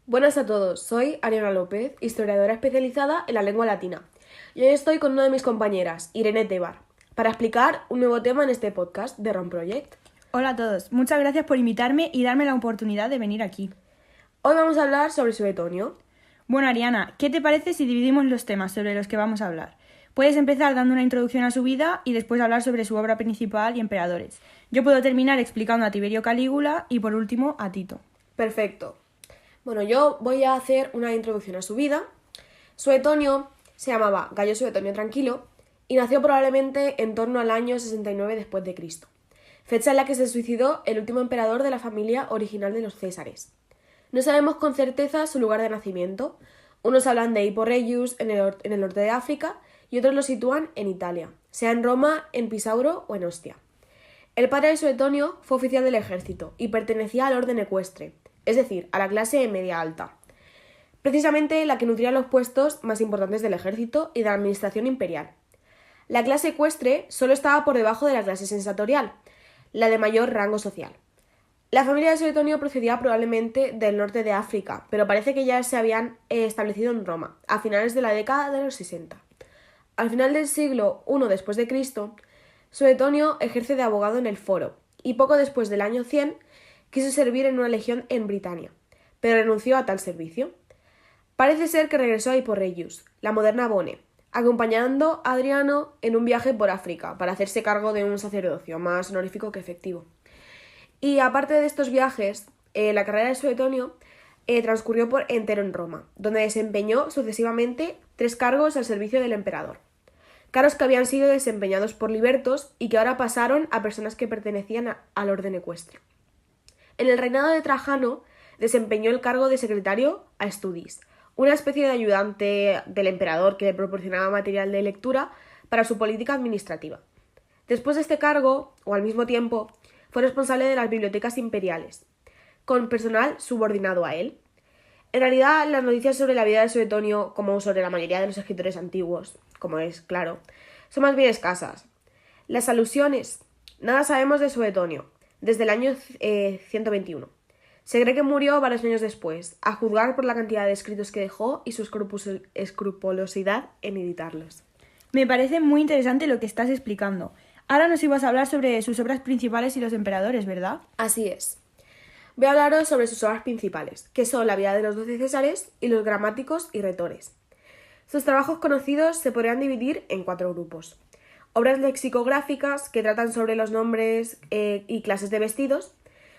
Buenas a todos, soy Ariana López, historiadora especializada en la lengua latina, y hoy estoy con una de mis compañeras, Irene Tebar, para explicar un nuevo tema en este podcast de ROM Project. Hola a todos, muchas gracias por invitarme y darme la oportunidad de venir aquí. Hoy vamos a hablar sobre Suetonio. Bueno, Ariana, ¿qué te parece si dividimos los temas sobre los que vamos a hablar? Puedes empezar dando una introducción a su vida y después hablar sobre su obra principal y emperadores. Yo puedo terminar explicando a Tiberio Calígula y por último a Tito. Perfecto. Bueno, yo voy a hacer una introducción a su vida. Suetonio se llamaba Gayo Suetonio Tranquilo y nació probablemente en torno al año 69 después de Cristo, fecha en la que se suicidó el último emperador de la familia original de los Césares. No sabemos con certeza su lugar de nacimiento. Unos hablan de Hippo Regius en el norte de África y otros lo sitúan en Italia, sea en Roma, en Pisauro o en Ostia. El padre de Suetonio fue oficial del ejército y pertenecía al orden ecuestre, es decir, a la clase media alta, precisamente la que nutría los puestos más importantes del ejército y de la administración imperial. La clase ecuestre solo estaba por debajo de la clase senatorial, la de mayor rango social. La familia de Suetonio procedía probablemente del norte de África, pero parece que ya se habían establecido en Roma, a finales de la década de los 60. Al final del siglo I después de Cristo, Suetonio ejerce de abogado en el Foro, y poco después del año 100 quiso servir en una legión en Britania, pero renunció a tal servicio. Parece ser que regresó a Hippo Regius, la moderna Bone, acompañando a Adriano en un viaje por África para hacerse cargo de un sacerdocio más honorífico que efectivo. Y aparte de estos viajes, la carrera de Suetonio transcurrió por entero en Roma, donde desempeñó sucesivamente 3 cargos al servicio del emperador. Cargos que habían sido desempeñados por libertos y que ahora pasaron a personas que pertenecían al orden ecuestre. En el reinado de Trajano desempeñó el cargo de secretario a Studis, una especie de ayudante del emperador que le proporcionaba material de lectura para su política administrativa. Después de este cargo, o al mismo tiempo, fue responsable de las bibliotecas imperiales, con personal subordinado a él. En realidad, las noticias sobre la vida de Suetonio, como sobre la mayoría de los escritores antiguos, como es claro, son más bien escasas. Las alusiones. Nada sabemos de Suetonio, desde el año 121. Se cree que murió varios años después, a juzgar por la cantidad de escritos que dejó y su escrupulosidad en editarlos. Me parece muy interesante lo que estás explicando. Ahora nos ibas a hablar sobre sus obras principales y los emperadores, ¿verdad? Así es. Voy a hablaros sobre sus obras principales, que son la vida de los 12 Césares y los gramáticos y retores. Sus trabajos conocidos se podrían dividir en 4 grupos. Obras lexicográficas que tratan sobre los nombres y clases de vestidos,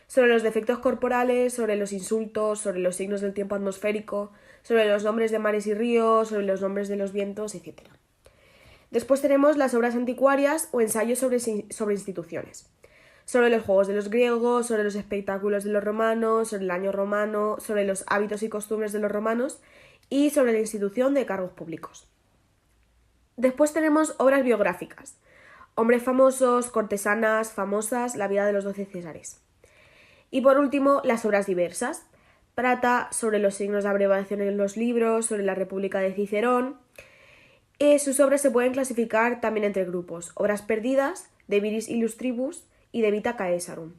sobre los defectos corporales, sobre los insultos, sobre los signos del tiempo atmosférico, sobre los nombres de mares y ríos, sobre los nombres de los vientos, etc. Después tenemos las obras anticuarias o ensayos sobre instituciones, sobre los juegos de los griegos, sobre los espectáculos de los romanos, sobre el año romano, sobre los hábitos y costumbres de los romanos y sobre la institución de cargos públicos. Después tenemos obras biográficas, hombres famosos, cortesanas famosas, la vida de los 12 Césares. Y por último, las obras diversas. Trata sobre los signos de abreviación en los libros, sobre la República de Cicerón. Sus obras se pueden clasificar también entre grupos: obras perdidas, de Viris Illustribus y de Vita Caesarum.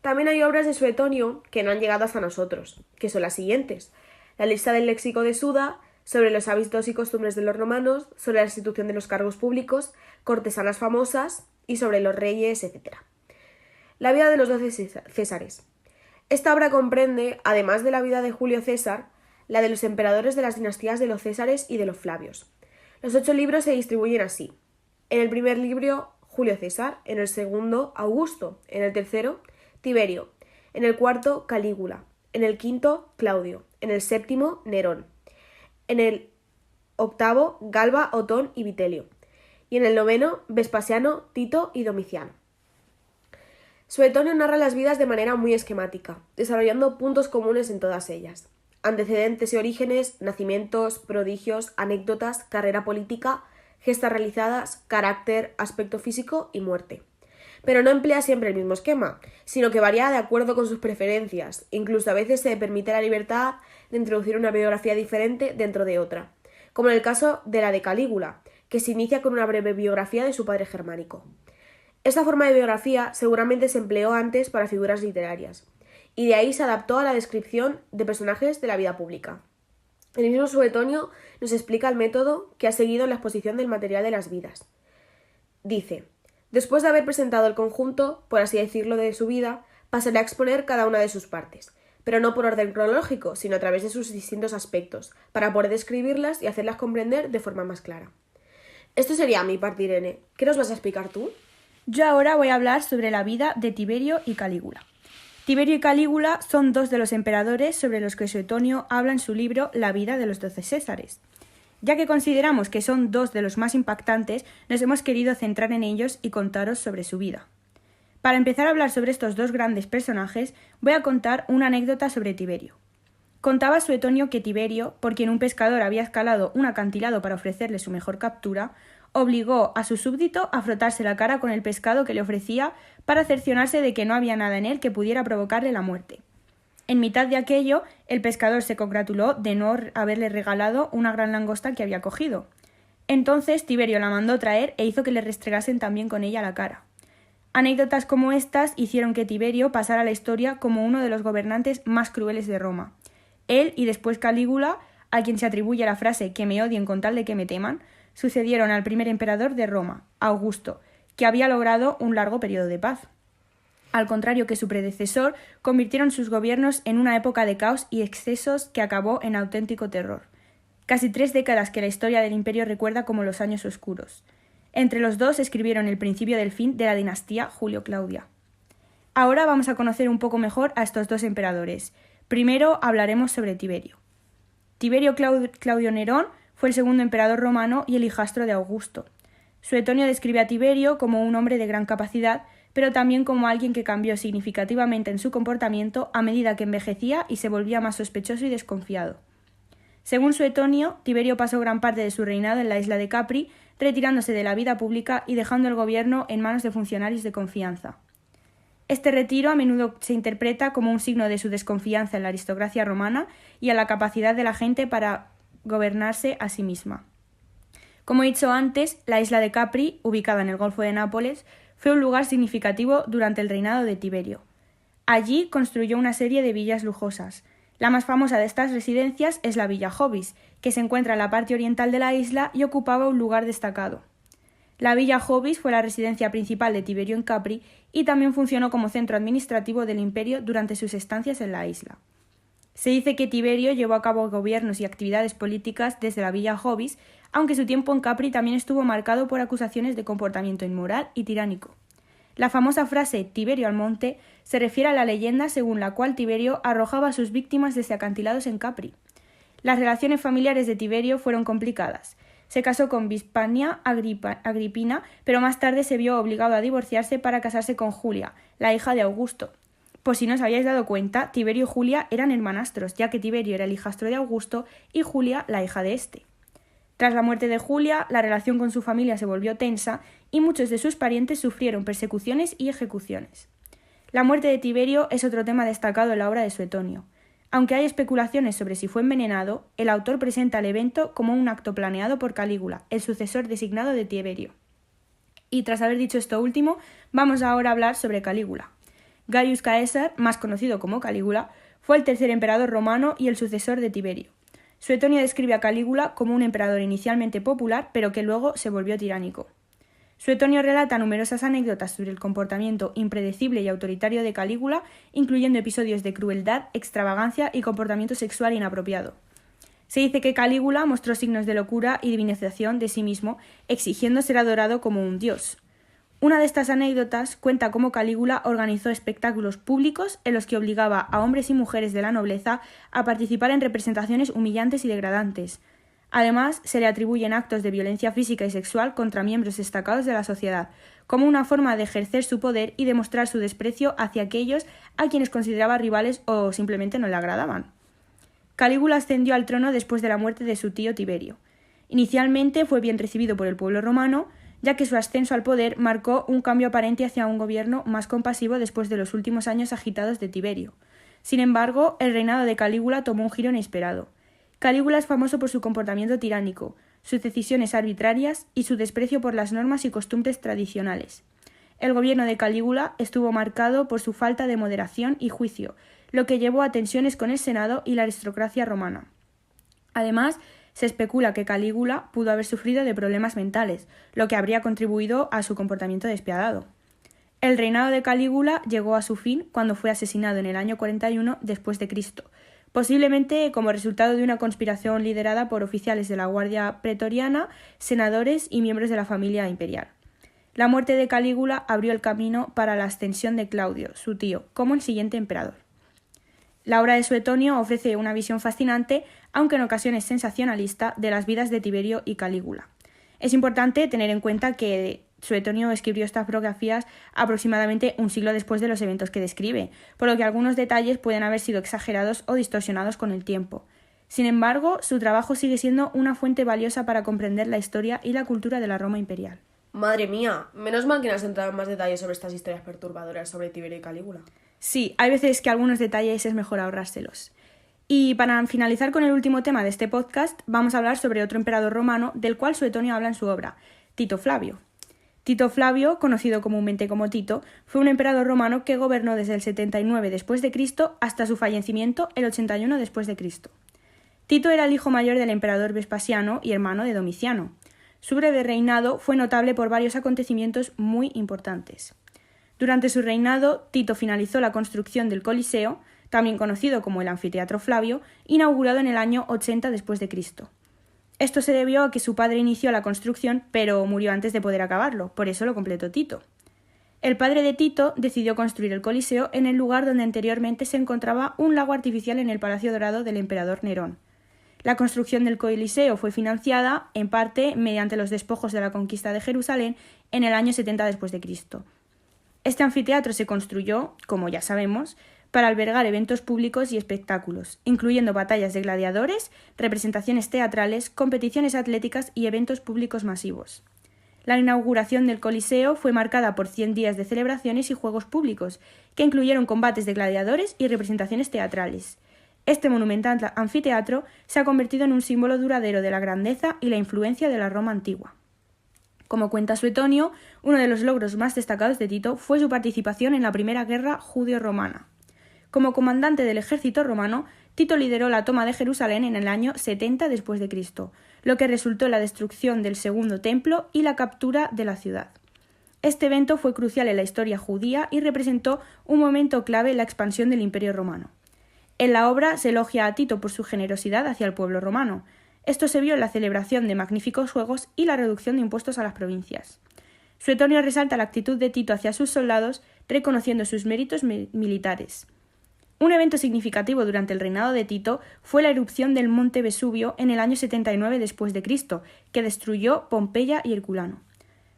También hay obras de Suetonio que no han llegado hasta nosotros, que son las siguientes: la lista del léxico de Suda, sobre los hábitos y costumbres de los romanos, sobre la institución de los cargos públicos, cortesanas famosas y sobre los reyes, etc. La vida de los 12 Césares. Esta obra comprende, además de la vida de Julio César, la de los emperadores de las dinastías de los Césares y de los Flavios. Los 8 libros se distribuyen así: en el primer libro, Julio César; en el segundo, Augusto; en el tercero, Tiberio; en el cuarto, Calígula; en el quinto, Claudio; en el séptimo, Nerón; en el octavo, Galba, Otón y Vitelio; y en el noveno, Vespasiano, Tito y Domiciano. Suetonio narra las vidas de manera muy esquemática, desarrollando puntos comunes en todas ellas: antecedentes y orígenes, nacimientos, prodigios, anécdotas, carrera política, gestas realizadas, carácter, aspecto físico y muerte. Pero no emplea siempre el mismo esquema, sino que varía de acuerdo con sus preferencias. Incluso a veces se permite la libertad de introducir una biografía diferente dentro de otra, como en el caso de la de Calígula, que se inicia con una breve biografía de su padre germánico. Esta forma de biografía seguramente se empleó antes para figuras literarias, y de ahí se adaptó a la descripción de personajes de la vida pública. El mismo Suetonio nos explica el método que ha seguido en la exposición del material de las vidas. Dice: después de haber presentado el conjunto, por así decirlo, de su vida, pasaré a exponer cada una de sus partes, pero no por orden cronológico, sino a través de sus distintos aspectos, para poder describirlas y hacerlas comprender de forma más clara. Esto sería mi parte, Irene. ¿Qué nos vas a explicar tú? Yo ahora voy a hablar sobre la vida de Tiberio y Calígula. Tiberio y Calígula son dos de los emperadores sobre los que Suetonio habla en su libro La vida de los 12 Césares. Ya que consideramos que son dos de los más impactantes, nos hemos querido centrar en ellos y contaros sobre su vida. Para empezar a hablar sobre estos dos grandes personajes, voy a contar una anécdota sobre Tiberio. Contaba Suetonio que Tiberio, por quien un pescador había escalado un acantilado para ofrecerle su mejor captura, obligó a su súbdito a frotarse la cara con el pescado que le ofrecía para cerciorarse de que no había nada en él que pudiera provocarle la muerte. En mitad de aquello, el pescador se congratuló de no haberle regalado una gran langosta que había cogido. Entonces Tiberio la mandó traer e hizo que le restregasen también con ella la cara. Anécdotas como estas hicieron que Tiberio pasara a la historia como uno de los gobernantes más crueles de Roma. Él y después Calígula, a quien se atribuye la frase «que me odien con tal de que me teman», sucedieron al primer emperador de Roma, Augusto, que había logrado un largo periodo de paz. Al contrario que su predecesor, convirtieron sus gobiernos en una época de caos y excesos que acabó en auténtico terror. Casi 3 décadas que la historia del imperio recuerda como los años oscuros. Entre los dos escribieron el principio del fin de la dinastía Julio-Claudia. Ahora vamos a conocer un poco mejor a estos dos emperadores. Primero hablaremos sobre Tiberio. Tiberio Claudio Nerón fue el segundo emperador romano y el hijastro de Augusto. Suetonio describe a Tiberio como un hombre de gran capacidad, pero también como alguien que cambió significativamente en su comportamiento a medida que envejecía y se volvía más sospechoso y desconfiado. Según Suetonio, Tiberio pasó gran parte de su reinado en la isla de Capri, retirándose de la vida pública y dejando el gobierno en manos de funcionarios de confianza. Este retiro a menudo se interpreta como un signo de su desconfianza en la aristocracia romana y en la capacidad de la gente para gobernarse a sí misma. Como he dicho antes, la isla de Capri, ubicada en el Golfo de Nápoles, fue un lugar significativo durante el reinado de Tiberio. Allí construyó una serie de villas lujosas. La más famosa de estas residencias es la Villa Jovis, que se encuentra en la parte oriental de la isla y ocupaba un lugar destacado. La Villa Jovis fue la residencia principal de Tiberio en Capri y también funcionó como centro administrativo del imperio durante sus estancias en la isla. Se dice que Tiberio llevó a cabo gobiernos y actividades políticas desde la Villa Jovis, aunque su tiempo en Capri también estuvo marcado por acusaciones de comportamiento inmoral y tiránico. La famosa frase «Tiberio al monte» se refiere a la leyenda según la cual Tiberio arrojaba a sus víctimas desde acantilados en Capri. Las relaciones familiares de Tiberio fueron complicadas. Se casó con Vispania Agripina, pero más tarde se vio obligado a divorciarse para casarse con Julia, la hija de Augusto. Por si no os habíais dado cuenta, Tiberio y Julia eran hermanastros, ya que Tiberio era el hijastro de Augusto y Julia la hija de éste. Tras la muerte de Julia, la relación con su familia se volvió tensa y muchos de sus parientes sufrieron persecuciones y ejecuciones. La muerte de Tiberio es otro tema destacado en la obra de Suetonio. Aunque hay especulaciones sobre si fue envenenado, el autor presenta el evento como un acto planeado por Calígula, el sucesor designado de Tiberio. Y tras haber dicho esto último, vamos ahora a hablar sobre Calígula. Gaius Caesar, más conocido como Calígula, fue el tercer emperador romano y el sucesor de Tiberio. Suetonio describe a Calígula como un emperador inicialmente popular, pero que luego se volvió tiránico. Suetonio relata numerosas anécdotas sobre el comportamiento impredecible y autoritario de Calígula, incluyendo episodios de crueldad, extravagancia y comportamiento sexual inapropiado. Se dice que Calígula mostró signos de locura y divinización de sí mismo, exigiendo ser adorado como un dios. Una de estas anécdotas cuenta cómo Calígula organizó espectáculos públicos en los que obligaba a hombres y mujeres de la nobleza a participar en representaciones humillantes y degradantes. Además, se le atribuyen actos de violencia física y sexual contra miembros destacados de la sociedad, como una forma de ejercer su poder y demostrar su desprecio hacia aquellos a quienes consideraba rivales o simplemente no le agradaban. Calígula ascendió al trono después de la muerte de su tío Tiberio. Inicialmente fue bien recibido por el pueblo romano, ya que su ascenso al poder marcó un cambio aparente hacia un gobierno más compasivo después de los últimos años agitados de Tiberio. Sin embargo, el reinado de Calígula tomó un giro inesperado. Calígula es famoso por su comportamiento tiránico, sus decisiones arbitrarias y su desprecio por las normas y costumbres tradicionales. El gobierno de Calígula estuvo marcado por su falta de moderación y juicio, lo que llevó a tensiones con el Senado y la aristocracia romana. Además, se especula que Calígula pudo haber sufrido de problemas mentales, lo que habría contribuido a su comportamiento despiadado. El reinado de Calígula llegó a su fin cuando fue asesinado en el año 41 después de Cristo, posiblemente como resultado de una conspiración liderada por oficiales de la Guardia Pretoriana, senadores y miembros de la familia imperial. La muerte de Calígula abrió el camino para la ascensión de Claudio, su tío, como el siguiente emperador. La obra de Suetonio ofrece una visión fascinante, aunque en ocasiones sensacionalista, de las vidas de Tiberio y Calígula. Es importante tener en cuenta que Suetonio escribió estas biografías aproximadamente un siglo después de los eventos que describe, por lo que algunos detalles pueden haber sido exagerados o distorsionados con el tiempo. Sin embargo, su trabajo sigue siendo una fuente valiosa para comprender la historia y la cultura de la Roma imperial. Madre mía, menos mal que no has entrado en más detalles sobre estas historias perturbadoras sobre Tiberio y Calígula. Sí, hay veces que algunos detalles es mejor ahorrárselos. Y para finalizar con el último tema de este podcast, vamos a hablar sobre otro emperador romano del cual Suetonio habla en su obra, Tito Flavio. Tito Flavio, conocido comúnmente como Tito, fue un emperador romano que gobernó desde el 79 después de Cristo hasta su fallecimiento el 81 después de Cristo. Tito era el hijo mayor del emperador Vespasiano y hermano de Domiciano. Su breve reinado fue notable por varios acontecimientos muy importantes. Durante su reinado, Tito finalizó la construcción del Coliseo, también conocido como el Anfiteatro Flavio, inaugurado en el año 80 después de Cristo. Esto se debió a que su padre inició la construcción, pero murió antes de poder acabarlo, por eso lo completó Tito. El padre de Tito decidió construir el Coliseo en el lugar donde anteriormente se encontraba un lago artificial en el Palacio Dorado del emperador Nerón. La construcción del Coliseo fue financiada, en parte, mediante los despojos de la conquista de Jerusalén en el año 70 después de Cristo. Este anfiteatro se construyó, como ya sabemos, para albergar eventos públicos y espectáculos, incluyendo batallas de gladiadores, representaciones teatrales, competiciones atléticas y eventos públicos masivos. La inauguración del Coliseo fue marcada por 100 días de celebraciones y juegos públicos, que incluyeron combates de gladiadores y representaciones teatrales. Este monumental anfiteatro se ha convertido en un símbolo duradero de la grandeza y la influencia de la Roma antigua. Como cuenta Suetonio, uno de los logros más destacados de Tito fue su participación en la Primera Guerra Judeo-Romana. Como comandante del ejército romano, Tito lideró la toma de Jerusalén en el año 70 después de Cristo, lo que resultó en la destrucción del segundo templo y la captura de la ciudad. Este evento fue crucial en la historia judía y representó un momento clave en la expansión del Imperio romano. En la obra se elogia a Tito por su generosidad hacia el pueblo romano. Esto se vio en la celebración de magníficos juegos y la reducción de impuestos a las provincias. Suetonio resalta la actitud de Tito hacia sus soldados, reconociendo sus méritos militares. Un evento significativo durante el reinado de Tito fue la erupción del monte Vesubio en el año 79 después de Cristo, que destruyó Pompeya y Herculano.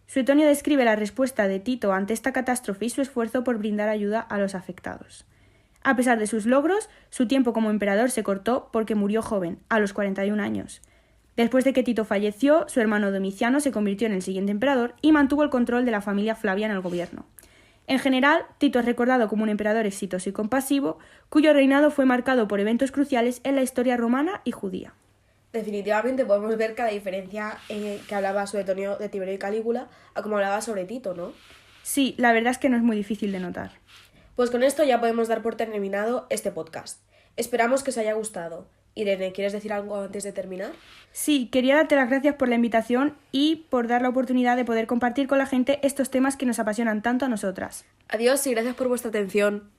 Suetonio describe la respuesta de Tito ante esta catástrofe y su esfuerzo por brindar ayuda a los afectados. A pesar de sus logros, su tiempo como emperador se cortó porque murió joven, a los 41 años. Después de que Tito falleció, su hermano Domiciano se convirtió en el siguiente emperador y mantuvo el control de la familia Flavia en el gobierno. En general, Tito es recordado como un emperador exitoso y compasivo, cuyo reinado fue marcado por eventos cruciales en la historia romana y judía. Definitivamente podemos ver que la diferencia que hablaba Suetonio de Tiberio y Calígula a como hablaba sobre Tito, ¿no? Sí, la verdad es que no es muy difícil de notar. Pues con esto ya podemos dar por terminado este podcast. Esperamos que os haya gustado. Irene, ¿quieres decir algo antes de terminar? Sí, quería darte las gracias por la invitación y por dar la oportunidad de poder compartir con la gente estos temas que nos apasionan tanto a nosotras. Adiós y gracias por vuestra atención.